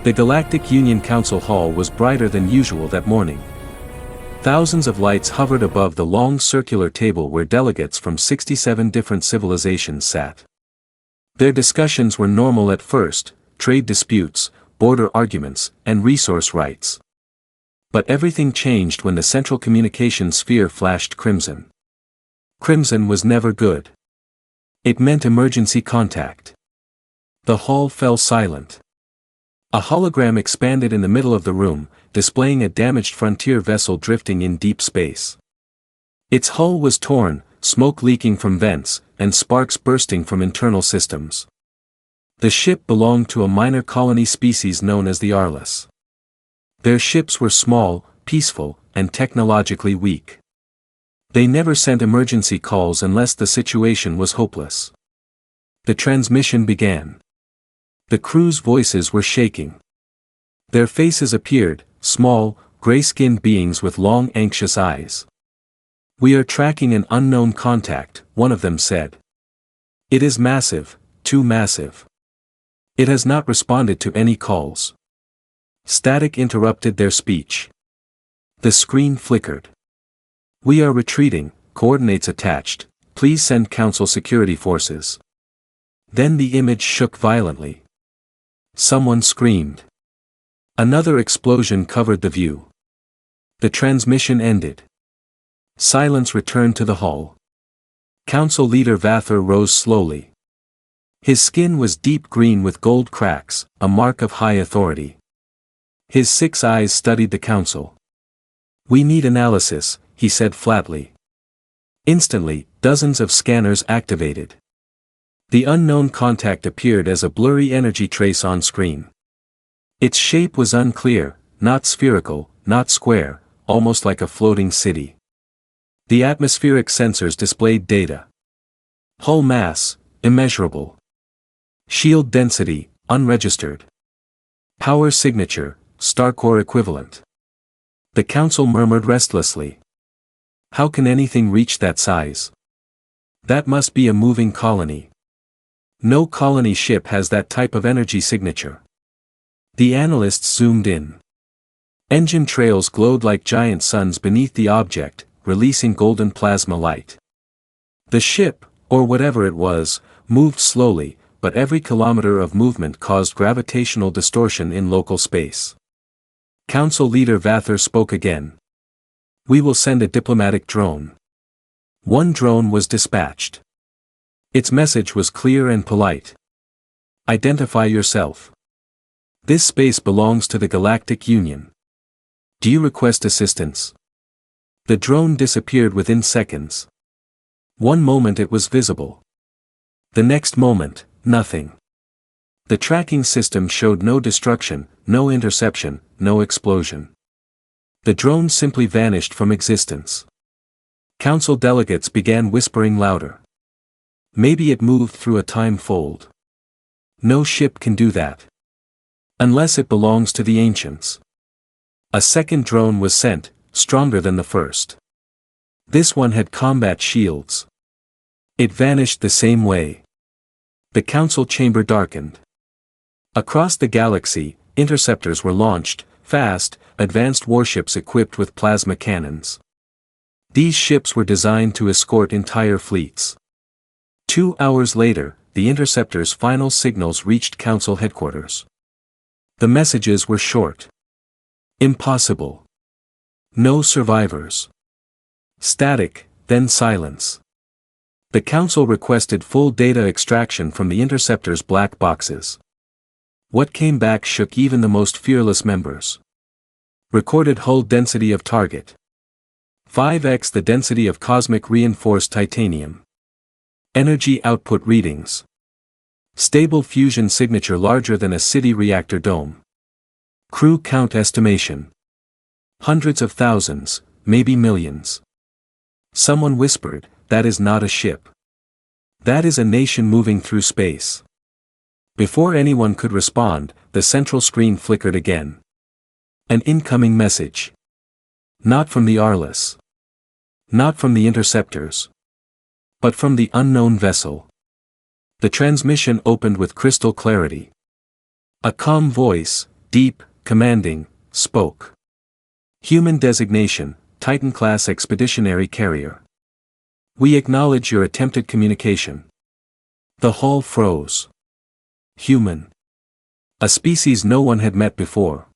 The Galactic Union Council Hall was brighter than usual that morning. Thousands of lights hovered above the long circular table where delegates from 67 different civilizations sat. Their discussions were normal at first: trade disputes, border arguments, and resource rights. But everything changed when the central communication sphere flashed crimson. Crimson was never good. It meant emergency contact. The hall fell silent. A hologram expanded in the middle of the room, displaying a damaged frontier vessel drifting in deep space. Its hull was torn, smoke leaking from vents, and sparks bursting from internal systems. The ship belonged to a minor colony species known as the Arliss. Their ships were small, peaceful, and technologically weak. They never sent emergency calls unless the situation was hopeless. The transmission began. The crew's voices were shaking. Their faces appeared, small, gray-skinned beings with long anxious eyes. "We are tracking an unknown contact," one of them said. "It is massive, too massive. It has not responded to any calls." Static interrupted their speech. The screen flickered. "We are retreating, coordinates attached, please send Council security forces." Then the image shook violently. Someone screamed. Another explosion covered the view. The transmission ended. Silence returned to the hall. Council leader Vather rose slowly. His skin was deep green with gold cracks, a mark of high authority. His 6 eyes studied the council. "We need analysis," he said flatly. Instantly, dozens of scanners activated. The unknown contact appeared as a blurry energy trace on screen. Its shape was unclear, not spherical, not square, almost like a floating city. The atmospheric sensors displayed data. Hull mass, immeasurable. Shield density, unregistered. Power signature, Starcore equivalent. The council murmured restlessly. "How can anything reach that size? That must be a moving colony. No colony ship has that type of energy signature." The analysts zoomed in. Engine trails glowed like giant suns beneath the object, releasing golden plasma light. The ship, or whatever it was, moved slowly, but every kilometer of movement caused gravitational distortion in local space. Council leader Vather spoke again. "We will send a diplomatic drone." One drone was dispatched. Its message was clear and polite. "Identify yourself. This space belongs to the Galactic Union. Do you request assistance?" The drone disappeared within seconds. One moment it was visible. The next moment, nothing. The tracking system showed no destruction, no interception, no explosion. The drone simply vanished from existence. Council delegates began whispering louder. "Maybe it moved through a time fold. No ship can do that. Unless it belongs to the ancients." A second drone was sent, stronger than the first. This one had combat shields. It vanished the same way. The council chamber darkened. Across the galaxy, interceptors were launched, fast, advanced warships equipped with plasma cannons. These ships were designed to escort entire fleets. 2 hours later, the interceptors' final signals reached Council headquarters. The messages were short. Impossible. No survivors. Static, then silence. The Council requested full data extraction from the interceptors' black boxes. What came back shook even the most fearless members. Recorded hull density of target. 5x the density of cosmic reinforced titanium. Energy output readings. Stable fusion signature larger than a city reactor dome. Crew count estimation. Hundreds of thousands, maybe millions. Someone whispered, "That is not a ship. That is a nation moving through space." Before anyone could respond, the central screen flickered again. An incoming message. Not from the Arliss. Not from the interceptors. But from the unknown vessel. The transmission opened with crystal clarity. A calm voice, deep, commanding, spoke. Human designation, Titan-class expeditionary carrier. We acknowledge your attempted communication. The hall froze. Human. A species no one had met before.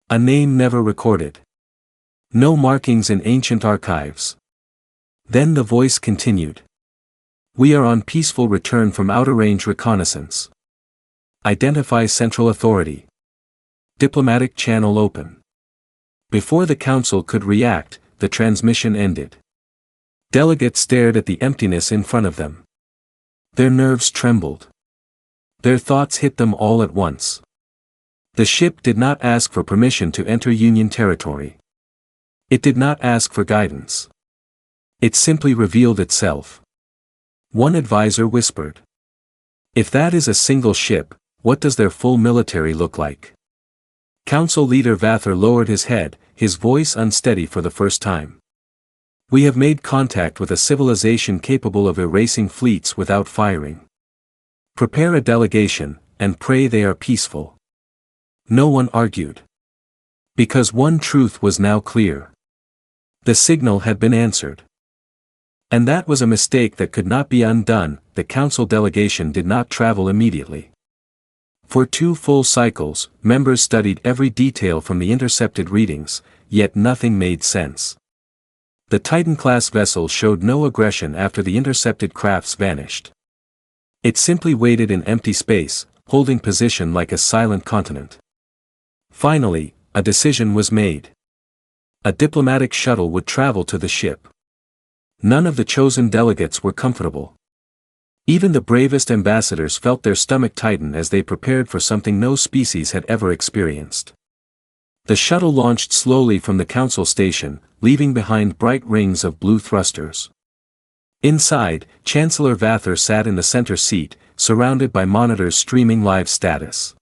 A name never recorded. No markings in ancient archives. Then the voice continued. We are on peaceful return from outer-range reconnaissance. Identify Central Authority. Diplomatic channel open. Before the council could react, the transmission ended. Delegates stared at the emptiness in front of them. Their nerves trembled. Their thoughts hit them all at once. The ship did not ask for permission to enter Union territory. It did not ask for guidance. It simply revealed itself. One advisor whispered. If that is a single ship, what does their full military look like? Council leader Vather lowered his head, his voice unsteady for the first time. We have made contact with a civilization capable of erasing fleets without firing. Prepare a delegation, and pray they are peaceful. No one argued. Because one truth was now clear. The signal had been answered. And that was a mistake that could not be undone. The council delegation did not travel immediately. For 2 full cycles, members studied every detail from the intercepted readings, yet nothing made sense. The Titan-class vessel showed no aggression after the intercepted crafts vanished. It simply waited in empty space, holding position like a silent continent. Finally, a decision was made. A diplomatic shuttle would travel to the ship. None of the chosen delegates were comfortable. Even the bravest ambassadors felt their stomach tighten as they prepared for something no species had ever experienced. The shuttle launched slowly from the council station, leaving behind bright rings of blue thrusters. Inside, Chancellor Vather sat in the center seat, surrounded by monitors streaming live status.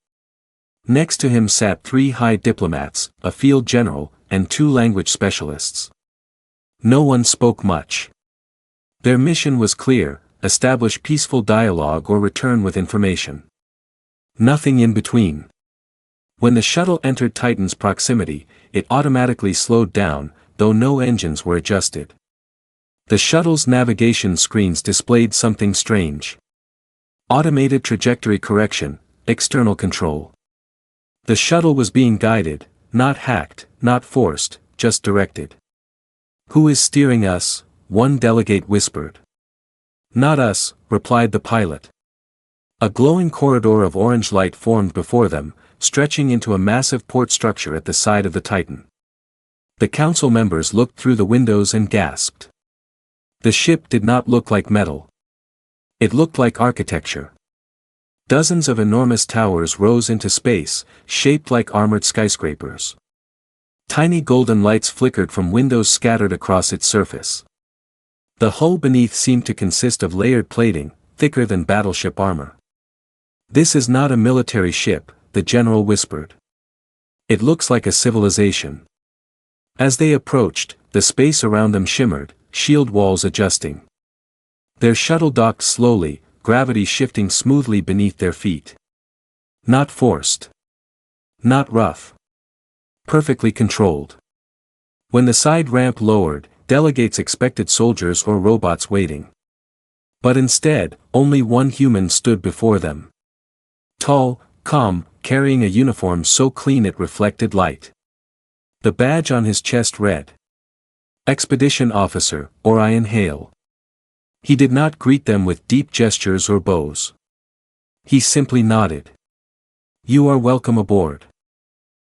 Next to him sat 3 high diplomats, a field general, and 2 language specialists. No one spoke much. Their mission was clear: establish peaceful dialogue or return with information. Nothing in between. When the shuttle entered Titan's proximity, it automatically slowed down, though no engines were adjusted. The shuttle's navigation screens displayed something strange. Automated trajectory correction, external control. The shuttle was being guided, not hacked, not forced, just directed. Who is steering us? One delegate whispered. Not us, replied the pilot. A glowing corridor of orange light formed before them, stretching into a massive port structure at the side of the Titan. The council members looked through the windows and gasped. The ship did not look like metal. It looked like architecture. Dozens of enormous towers rose into space, shaped like armored skyscrapers. Tiny golden lights flickered from windows scattered across its surface. The hull beneath seemed to consist of layered plating, thicker than battleship armor. This is not a military ship, the general whispered. It looks like a civilization. As they approached, the space around them shimmered, shield walls adjusting. Their shuttle docked slowly, gravity shifting smoothly beneath their feet. Not forced. Not rough. Perfectly controlled. When the side ramp lowered, delegates expected soldiers or robots waiting. But instead, only one human stood before them. Tall, calm, carrying a uniform so clean it reflected light. The badge on his chest read, Expedition Officer, Orion Hale. He did not greet them with deep gestures or bows. He simply nodded. You are welcome aboard.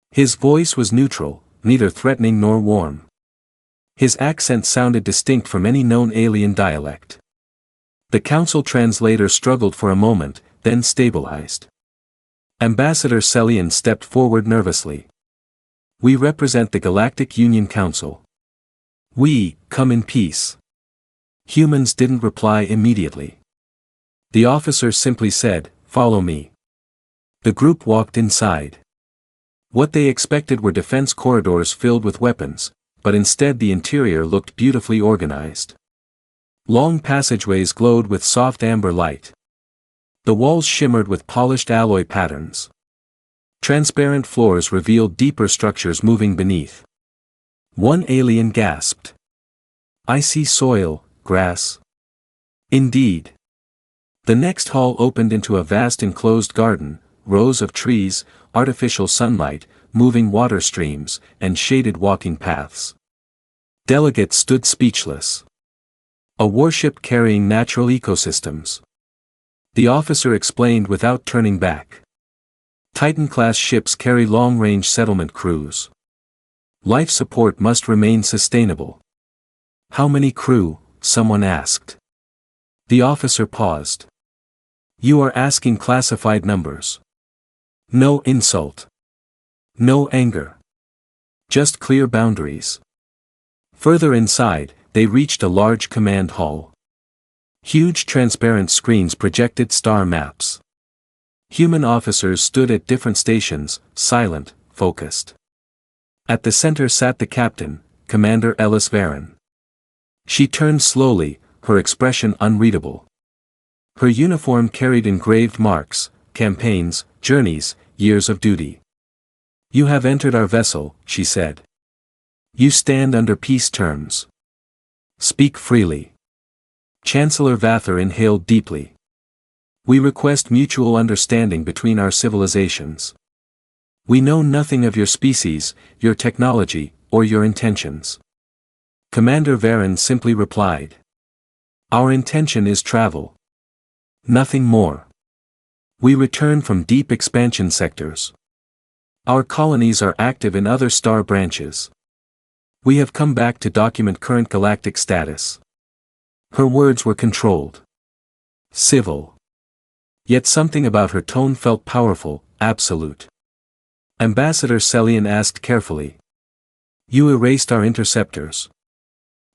His voice was neutral, neither threatening nor warm. His accent sounded distinct from any known alien dialect. The council translator struggled for a moment, then stabilized. Ambassador Celian stepped forward nervously. We represent the Galactic Union Council. We come in peace. Humans didn't reply immediately. The officer simply said, Follow me. The group walked inside. What they expected were defense corridors filled with weapons, but instead the interior looked beautifully organized. Long passageways glowed with soft amber light. The walls shimmered with polished alloy patterns. Transparent floors revealed deeper structures moving beneath. One alien gasped. "I see soil, grass." Indeed. The next hall opened into a vast enclosed garden, rows of trees, artificial sunlight, moving water streams, and shaded walking paths. Delegates stood speechless. A warship carrying natural ecosystems. The officer explained without turning back. Titan-class ships carry long-range settlement crews. Life support must remain sustainable. "How many crew?" someone asked. The officer paused. "You are asking classified numbers. No insult. No anger. Just clear boundaries." Further inside, they reached a large command hall. Huge transparent screens projected star maps. Human officers stood at different stations, silent, focused. At the center sat the captain, Commander Ellis Varen. She turned slowly, her expression unreadable. Her uniform carried engraved marks, campaigns, journeys, years of duty. "You have entered our vessel," she said. "You stand under peace terms. Speak freely." Chancellor Vather inhaled deeply. "We request mutual understanding between our civilizations. We know nothing of your species, your technology, or your intentions." Commander Varen simply replied. "Our intention is travel. Nothing more. We return from deep expansion sectors. Our colonies are active in other star branches. We have come back to document current galactic status." Her words were controlled. Civil. Yet something about her tone felt powerful, absolute. Ambassador Celian asked carefully. "You erased our interceptors.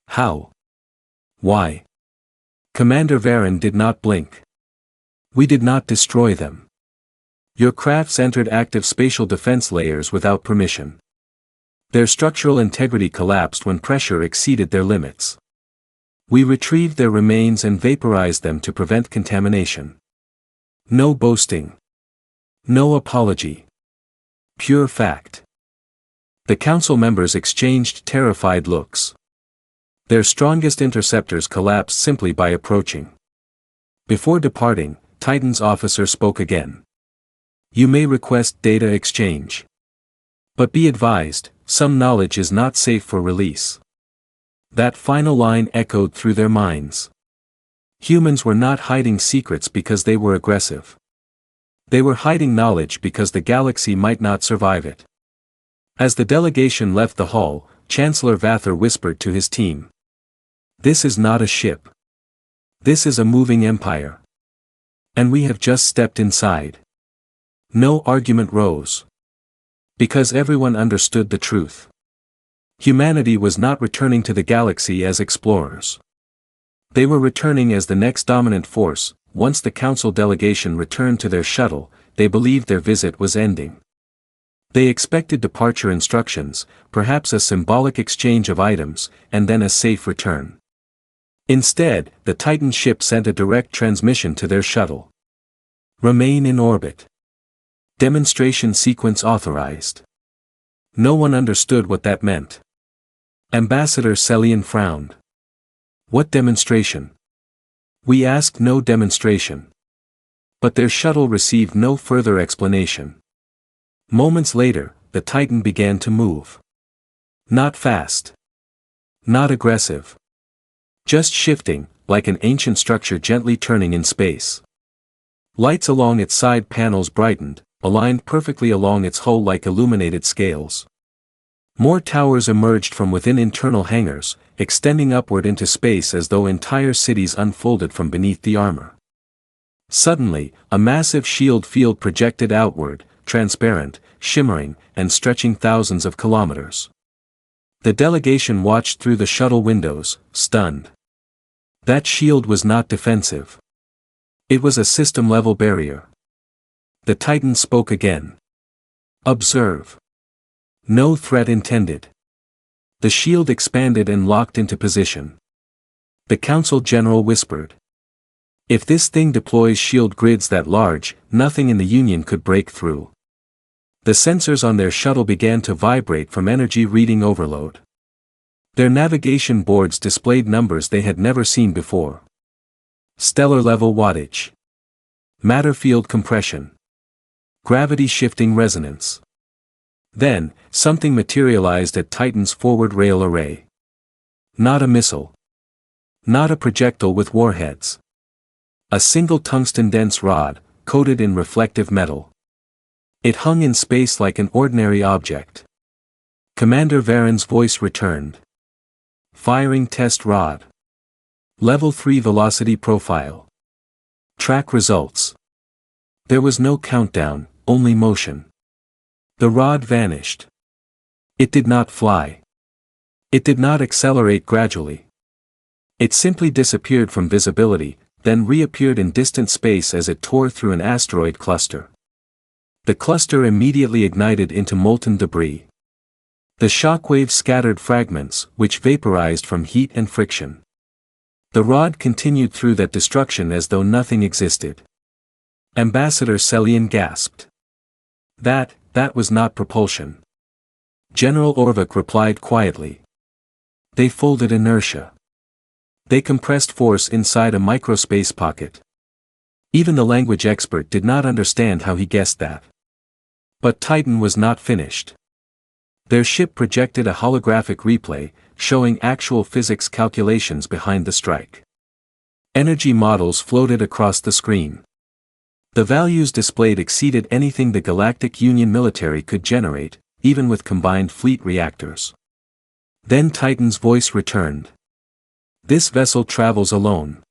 How? Why?" Commander Varen did not blink. "We did not destroy them. Your crafts entered active spatial defense layers without permission. Their structural integrity collapsed when pressure exceeded their limits. We retrieved their remains and vaporized them to prevent contamination. No boasting. No apology. Pure fact." The council members exchanged terrified looks. Their strongest interceptors collapsed simply by approaching. Before departing, Titan's officer spoke again. "You may request data exchange. But be advised, some knowledge is not safe for release." That final line echoed through their minds. Humans were not hiding secrets because they were aggressive. They were hiding knowledge because the galaxy might not survive it. As the delegation left the hall, Chancellor Vather whispered to his team. "This is not a ship. This is a moving empire. And we have just stepped inside." No argument rose. Because everyone understood the truth. Humanity was not returning to the galaxy as explorers. They were returning as the next dominant force. Once the council delegation returned to their shuttle, they believed their visit was ending. They expected departure instructions, perhaps a symbolic exchange of items, and then a safe return. Instead, the Titan ship sent a direct transmission to their shuttle. "Remain in orbit. Demonstration sequence authorized." No one understood what that meant. Ambassador Celian frowned. "What demonstration?" "We asked no demonstration." But their shuttle received no further explanation. Moments later, the Titan began to move. Not fast. Not aggressive. Just shifting, like an ancient structure gently turning in space. Lights along its side panels brightened, aligned perfectly along its hull like illuminated scales. More towers emerged from within internal hangars, extending upward into space as though entire cities unfolded from beneath the armor. Suddenly, a massive shield field projected outward, transparent, shimmering, and stretching thousands of kilometers. The delegation watched through the shuttle windows, stunned. That shield was not defensive. It was a system-level barrier. The Titan spoke again. "Observe. No threat intended." The shield expanded and locked into position. The Council General whispered. "If this thing deploys shield grids that large, nothing in the Union could break through." The sensors on their shuttle began to vibrate from energy reading overload. Their navigation boards displayed numbers they had never seen before. Stellar level wattage. Matter field compression. Gravity shifting resonance. Then, something materialized at Titan's forward rail array. Not a missile. Not a projectile with warheads. A single tungsten-dense rod, coated in reflective metal. It hung in space like an ordinary object. Commander Varen's voice returned. Firing test rod. Level 3 velocity profile. Track results. There was no countdown, only motion. The rod vanished. It did not fly. It did not accelerate gradually. It simply disappeared from visibility, then reappeared in distant space as it tore through an asteroid cluster. The cluster immediately ignited into molten debris. The shockwave scattered fragments, which vaporized from heat and friction. The rod continued through that destruction as though nothing existed. Ambassador Celian gasped. That was not propulsion. General Orvik replied quietly. They folded inertia. They compressed force inside a microspace pocket. Even the language expert did not understand how he guessed that. But Titan was not finished. Their ship projected a holographic replay, showing actual physics calculations behind the strike. Energy models floated across the screen. The values displayed exceeded anything the Galactic Union military could generate, even with combined fleet reactors. Then Titan's voice returned. This vessel travels alone.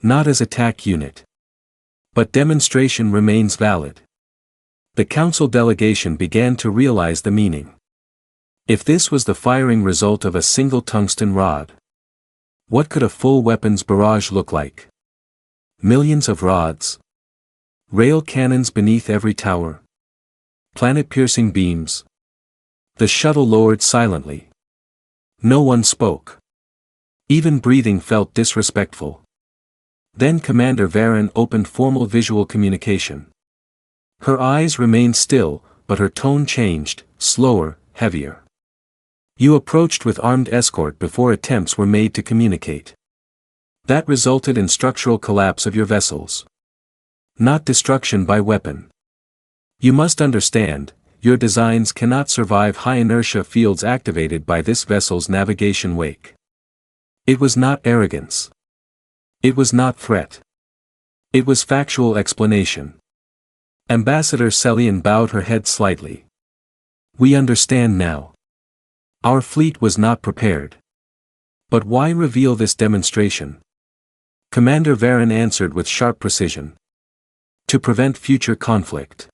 Not as attack unit. But demonstration remains valid. The Council delegation began to realize the meaning. If this was the firing result of a single tungsten rod, what could a full weapons barrage look like? Millions of rods. Rail cannons beneath every tower. Planet-piercing beams. The shuttle lowered silently. No one spoke. Even breathing felt disrespectful. Then Commander Varen opened formal visual communication. Her eyes remained still, but her tone changed, slower, heavier. You approached with armed escort before attempts were made to communicate. That resulted in structural collapse of your vessels. Not destruction by weapon. You must understand, your designs cannot survive high inertia fields activated by this vessel's navigation wake. It was not arrogance. It was not threat. It was factual explanation. Ambassador Celian bowed her head slightly. We understand now. Our fleet was not prepared. But why reveal this demonstration? Commander Varen answered with sharp precision. To prevent future conflict.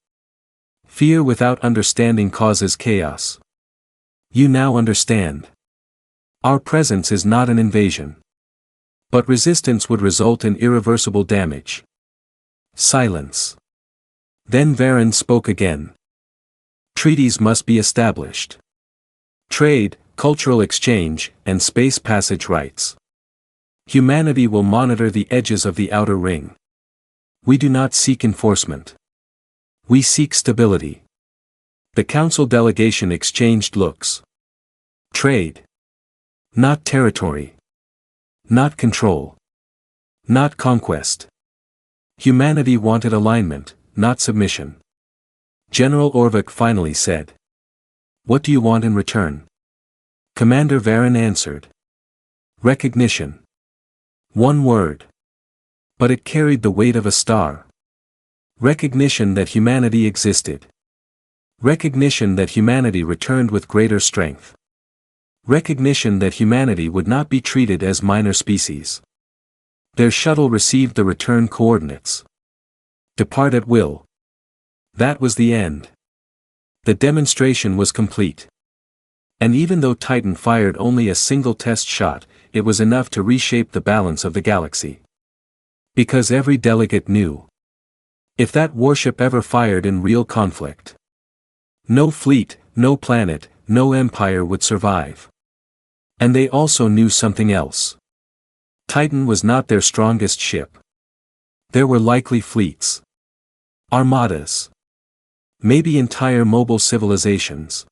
Fear without understanding causes chaos. You now understand. Our presence is not an invasion. But resistance would result in irreversible damage. Silence. Then Varen spoke again. Treaties must be established. Trade, cultural exchange, and space passage rights. Humanity will monitor the edges of the outer ring. We do not seek enforcement. We seek stability. The Council delegation exchanged looks. Trade. Not territory. Not control. Not conquest. Humanity wanted alignment, not submission. General Orvik finally said. What do you want in return? Commander Varen answered. Recognition. One word. But it carried the weight of a star. Recognition that humanity existed. Recognition that humanity returned with greater strength. Recognition that humanity would not be treated as minor species. Their shuttle received the return coordinates. Depart at will. That was the end. The demonstration was complete. And even though Titan fired only a single test shot, it was enough to reshape the balance of the galaxy. Because every delegate knew. If that warship ever fired in real conflict, no fleet, no planet, no empire would survive. And they also knew something else. Titan was not their strongest ship. There were likely fleets. Armadas. Maybe entire mobile civilizations.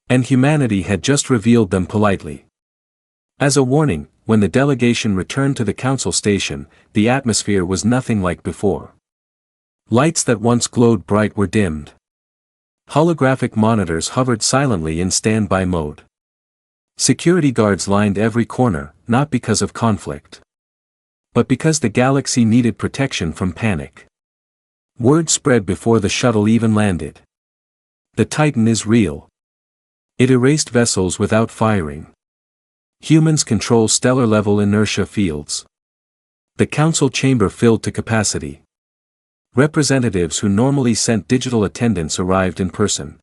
And humanity had just revealed them politely. As a warning, when the delegation returned to the council station, the atmosphere was nothing like before. Lights that once glowed bright were dimmed. Holographic monitors hovered silently in standby mode. Security guards lined every corner, not because of conflict, but because the galaxy needed protection from panic. Word spread before the shuttle even landed. The Titan is real. It erased vessels without firing. Humans control stellar-level inertia fields. The council chamber filled to capacity. Representatives who normally sent digital attendants arrived in person.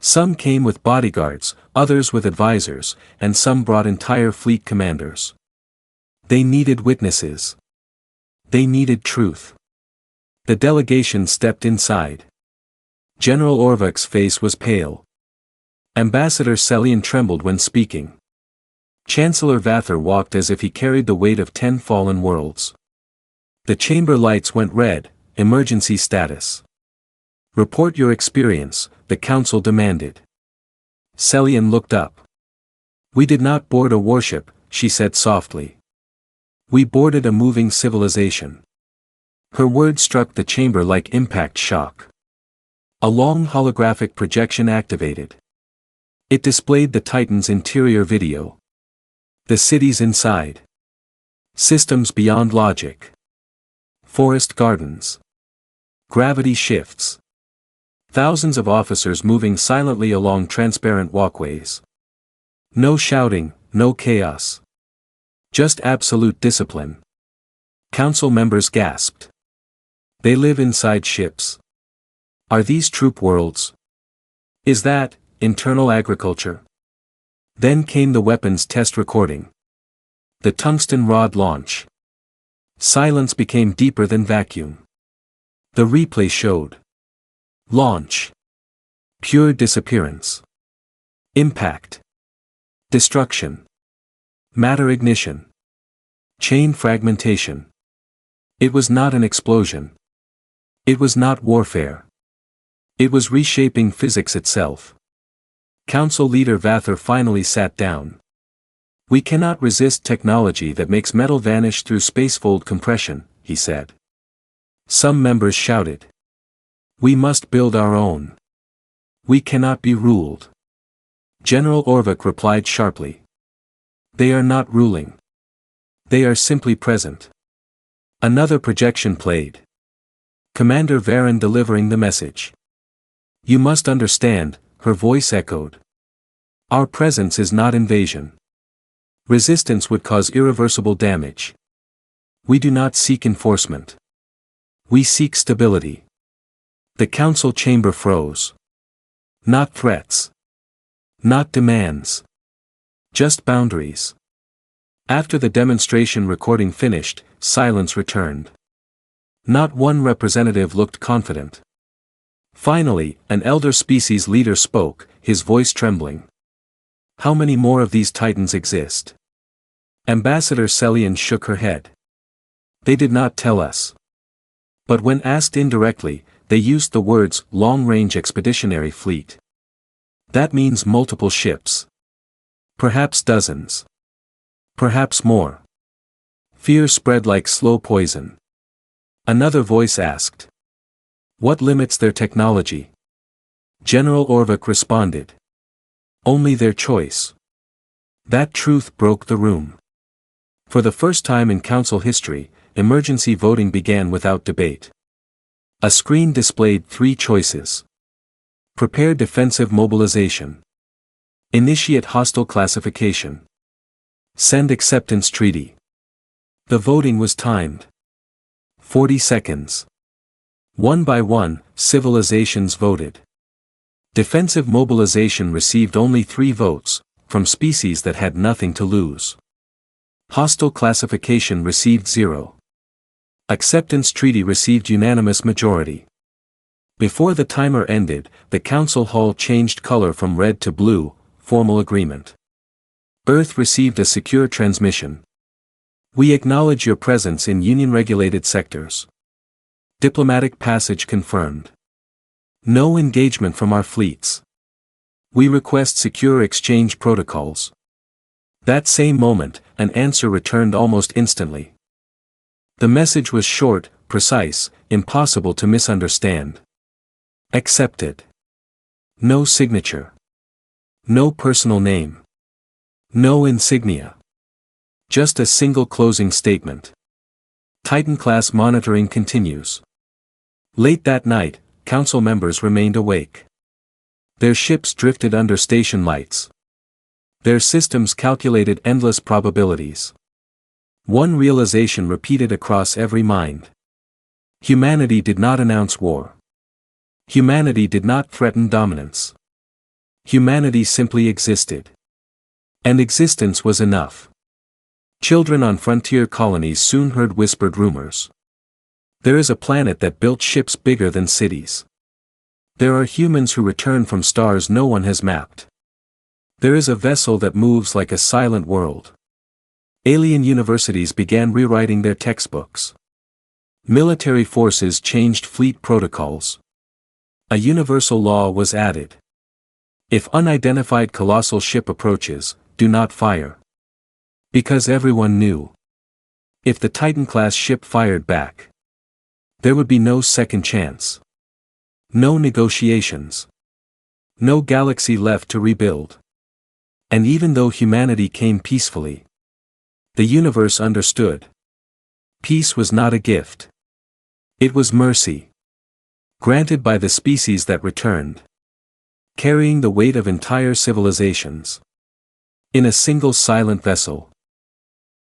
Some came with bodyguards, others with advisors, and some brought entire fleet commanders. They needed witnesses. They needed truth. The delegation stepped inside. General Orvuk's face was pale. Ambassador Selian trembled when speaking. Chancellor Vather walked as if he carried the weight of 10 fallen worlds. The chamber lights went red. Emergency status. Report your experience, the council demanded. Selian looked up. We did not board a warship, she said softly. We boarded a moving civilization. Her words struck the chamber like impact shock. A long holographic projection activated. It displayed the Titan's interior video. The cities inside. Systems beyond logic. Forest gardens. Gravity shifts. Thousands of officers moving silently along transparent walkways. No shouting, no chaos. Just absolute discipline. Council members gasped. They live inside ships. Are these troop worlds? Is that internal agriculture? Then came the weapons test recording. The tungsten rod launch. Silence became deeper than vacuum. The replay showed. Launch. Pure disappearance. Impact. Destruction. Matter ignition. Chain fragmentation. It was not an explosion. It was not warfare. It was reshaping physics itself. Council leader Vather finally sat down. We cannot resist technology that makes metal vanish through spacefold compression, he said. Some members shouted. We must build our own. We cannot be ruled. General Orvuk replied sharply. They are not ruling. They are simply present. Another projection played. Commander Varen delivering the message. You must understand, her voice echoed. Our presence is not invasion. Resistance would cause irreversible damage. We do not seek enforcement. We seek stability. The council chamber froze. Not threats. Not demands. Just boundaries. After the demonstration recording finished, silence returned. Not one representative looked confident. Finally, an elder species leader spoke, his voice trembling. How many more of these Titans exist? Ambassador Selian shook her head. They did not tell us. But when asked indirectly, they used the words long-range expeditionary fleet. That means multiple ships. Perhaps dozens. Perhaps more. Fear spread like slow poison. Another voice asked. What limits their technology? General Orvuk responded. Only their choice. That truth broke the room. For the first time in council history, emergency voting began without debate. A screen displayed 3 choices. Prepare defensive mobilization. Initiate hostile classification. Send acceptance treaty. The voting was timed. 40 seconds. One by one, civilizations voted. Defensive mobilization received only 3 votes, from species that had nothing to lose. Hostile classification received 0. Acceptance treaty received unanimous majority. Before the timer ended, the council hall changed color from red to blue, formal agreement. Earth received a secure transmission. We acknowledge your presence in union-regulated sectors. Diplomatic passage confirmed. No engagement from our fleets. We request secure exchange protocols. That same moment, an answer returned almost instantly. The message was short, precise, impossible to misunderstand. Accepted. No signature. No personal name. No insignia. Just a single closing statement. Titan-class monitoring continues. Late that night, Council members remained awake. Their ships drifted under station lights. Their systems calculated endless probabilities. One realization repeated across every mind. Humanity did not announce war. Humanity did not threaten dominance. Humanity simply existed. And existence was enough. Children on frontier colonies soon heard whispered rumors. There is a planet that built ships bigger than cities. There are humans who return from stars no one has mapped. There is a vessel that moves like a silent world. Alien universities began rewriting their textbooks. Military forces changed fleet protocols. A universal law was added. If unidentified colossal ship approaches, do not fire. Because everyone knew. If the Titan-class ship fired back, there would be no second chance. No negotiations. No galaxy left to rebuild. And even though humanity came peacefully, the universe understood. Peace was not a gift. It was mercy. Granted by the species that returned. Carrying the weight of entire civilizations. In a single silent vessel.